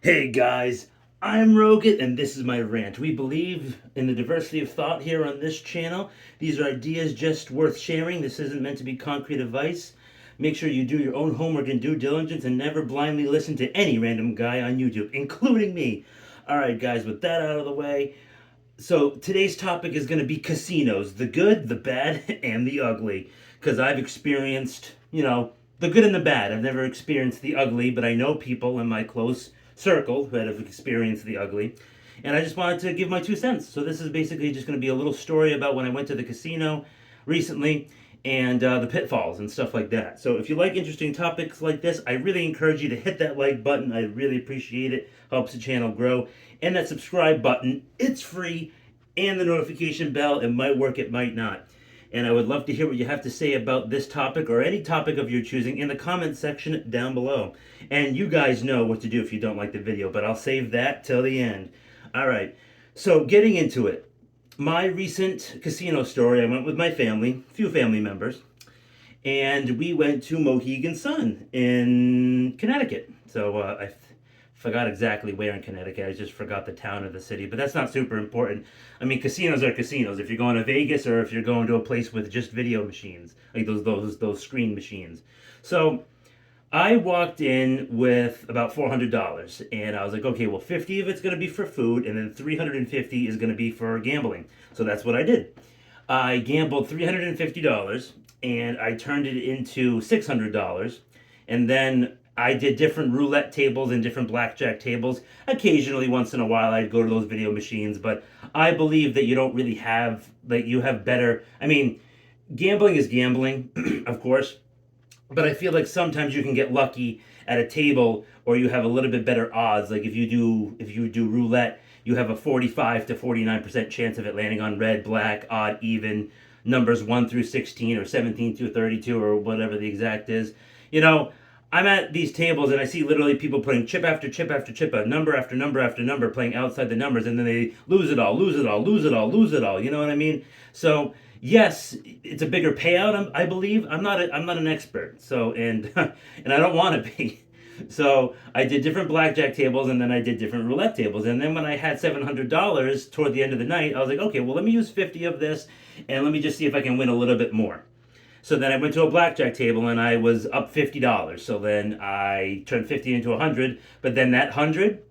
Hey guys, I'm Rogan and this is my rant. We believe in the diversity of thought here on this channel. These are ideas just worth sharing. This isn't meant to be concrete advice. Make sure you do your own homework and due diligence and never blindly listen to any random guy on YouTube, including me. Alright guys, with that out of the way, so today's topic is going to be casinos, the good, the bad, and the ugly. Because I've experienced, the good and the bad. I've never experienced the ugly, but I know people in my close circle who have experienced the ugly. And I just wanted to give my 2 cents. So this is basically just going to be a little story about when I went to the casino recently and the pitfalls and stuff like that. So if you like interesting topics like this, I really encourage you to hit that like button. I really appreciate it. Helps the channel grow. And that subscribe button. It's free. And the notification bell. It might work, it might not. And I would love to hear what you have to say about this topic or any topic of your choosing in the comment section down below. And you guys know what to do if you don't like the video, but I'll save that till the end. All right, so getting into it. My recent casino story, I went with my family, a few family members, and we went to Mohegan Sun in Connecticut. So I forgot exactly where in Connecticut. I just forgot the town or the city, but that's not super important. I mean, casinos are casinos. If you're going to Vegas or if you're going to a place with just video machines, like those screen machines. So I walked in with about $400, and I was like, okay, well, 50 of it's going to be for food, and then 350 is going to be for gambling. So that's what I did. I gambled $350, and I turned it into $600, and then I did different roulette tables and different blackjack tables. Occasionally, once in a while, I'd go to those video machines, but I believe that you don't really have, like, you have better. I mean, gambling is gambling, of course, but I feel like sometimes you can get lucky at a table or you have a little bit better odds. Like if you do roulette, you have a 45 to 49% chance of it landing on red, black, odd, even, numbers 1 through 16 or 17 through 32 or whatever the exact is. You know, I'm at these tables and I see literally people putting chip after chip after chip, a number after number after number, playing outside the numbers, and then they lose it all, lose it all, lose it all, lose it all. You know what I mean? So yes, it's a bigger payout. I believe I'm not an expert. So and and I don't want to be. So I did different blackjack tables and then I did different roulette tables. And then when I had $700 toward the end of the night, I was like, okay, well let me use 50 of this and let me just see if I can win a little bit more. So then I went to a blackjack table and I was up $50. So then I turned 50 into 100, but then that 100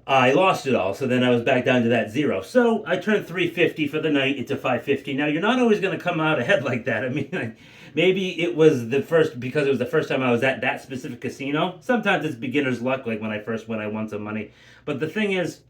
I lost it all, so then I was back down to that zero. So I turned 350 for the night into 550. Now you're not always going to come out ahead like that. I mean, maybe it was the first because it was the first time I was at that specific casino. Sometimes it's beginner's luck, like when I first went, I won some money. But the thing is,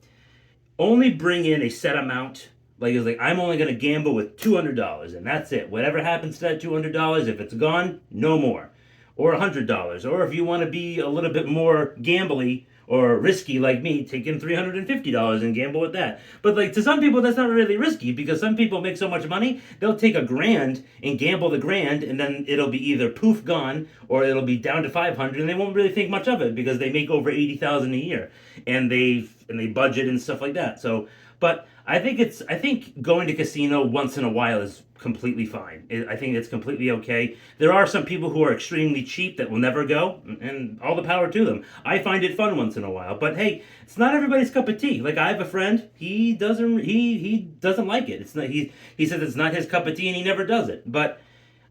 only bring in a set amount. Like it was like I'm only going to gamble with $200, and that's it. Whatever happens to that $200, if it's gone, no more. Or $100, or if you want to be a little bit more gambly or risky like me, take in $350 and gamble with that. But like to some people, that's not really risky because some people make so much money they'll take a grand and gamble the grand, and then it'll be either poof gone or it'll be down to 500, and they won't really think much of it because they make over 80,000 a year, and they budget and stuff like that. So, but I think going to casino once in a while is completely fine. I think it's completely okay. There are some people who are extremely cheap that will never go, and all the power to them. I find it fun once in a while, but hey, it's not everybody's cup of tea. Like I have a friend, he doesn't like it. It's not he says it's not his cup of tea, and he never does it. But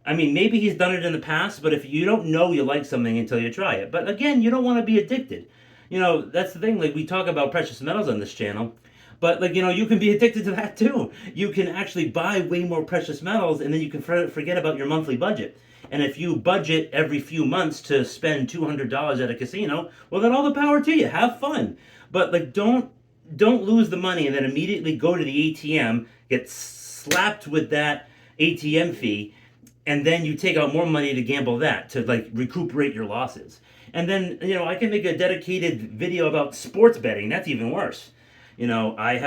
I mean, maybe he's done it in the past, but if you don't know you like something until you try it. But again, you don't want to be addicted. That's the thing. Like we talk about precious metals on this channel, but like you can be addicted to that too. You can actually buy way more precious metals, and then you can forget about your monthly budget. And if you budget every few months to spend $200 at a casino, well, then all the power to you. Have fun, but like don't lose the money and then immediately go to the ATM, get slapped with that ATM fee, and then you take out more money to gamble that to like recuperate your losses. And then I can make a dedicated video about sports betting. That's even worse. I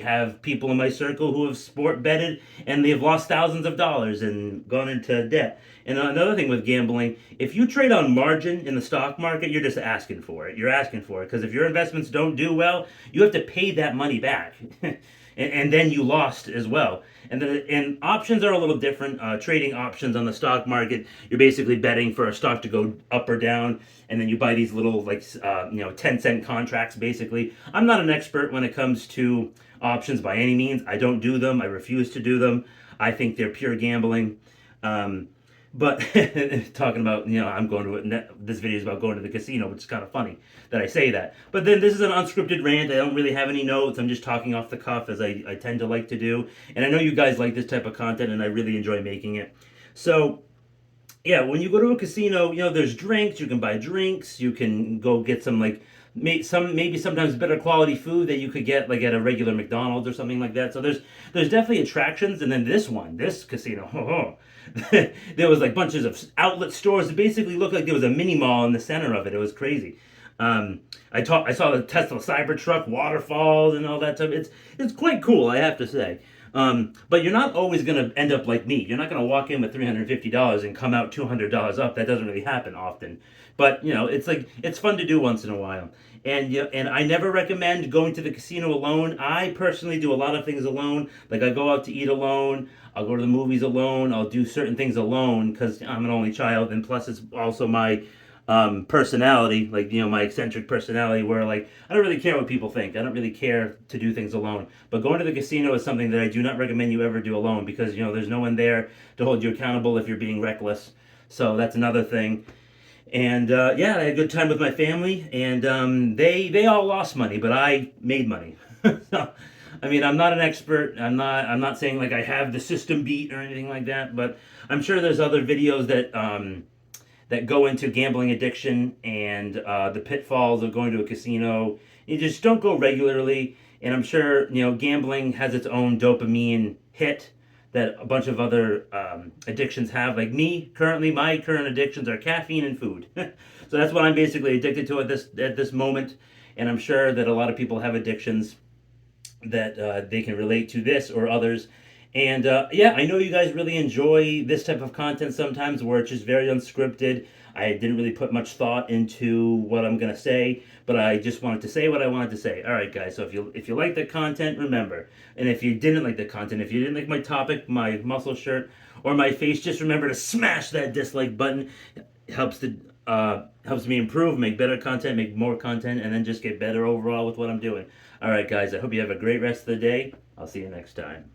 have people in my circle who have sport betted and they've lost thousands of dollars and gone into debt. And another thing with gambling, if you trade on margin in the stock market, you're just asking for it. You're asking for it because if your investments don't do well, you have to pay that money back. and then you lost as well. And options are a little different. Trading options on the stock market, you're basically betting for a stock to go up or down, and then you buy these little 10-cent contracts. Basically, I'm not an expert when it comes to options by any means. I don't do them. I refuse to do them. I think they're pure gambling. Um, but talking about, I'm going to it. This video is about going to the casino, which is kind of funny that I say that. But then this is an unscripted rant. I don't really have any notes. I'm just talking off the cuff as I tend to like to do. And I know you guys like this type of content, and I really enjoy making it. So yeah, when you go to a casino, there's drinks. You can buy drinks. You can go get some maybe sometimes better quality food that you could get like at a regular McDonald's or something like that. So there's definitely attractions. And then this casino, there was like bunches of outlet stores. It basically looked like there was a mini mall in the center of it. It was crazy. I saw the Tesla Cybertruck waterfalls and all that stuff. It's quite cool, I have to say. But you're not always going to end up like me. You're not going to walk in with $350 and come out $200 up. That doesn't really happen often. But it's fun to do once in a while. And I never recommend going to the casino alone. I personally do a lot of things alone. Like I go out to eat alone. I'll go to the movies alone. I'll do certain things alone because I'm an only child, and plus it's also my personality, like my eccentric personality, where like I don't really care what people think. I don't really care to do things alone. But going to the casino is something that I do not recommend you ever do alone because there's no one there to hold you accountable if you're being reckless. So that's another thing. And yeah, I had a good time with my family, and they all lost money, but I made money. So, I mean, I'm not an expert. I'm not saying like I have the system beat or anything like that, but I'm sure there's other videos that go into gambling addiction and the pitfalls of going to a casino. You just don't go regularly, and I'm sure gambling has its own dopamine hit that a bunch of other addictions have. Like me, currently, my current addictions are caffeine and food. So that's what I'm basically addicted to at this moment, and I'm sure that a lot of people have addictions that they can relate to this or others. And yeah, I know you guys really enjoy this type of content sometimes where it's just very unscripted. I didn't really put much thought into what I'm gonna say, but I just wanted to say what I wanted to say. All right, guys. So if you like the content, remember. And if you didn't like the content, if you didn't like my topic, my muscle shirt, or my face, just remember to smash that dislike button. It helps me improve, make better content, make more content, and then just get better overall with what I'm doing. All right, guys. I hope you have a great rest of the day. I'll see you next time.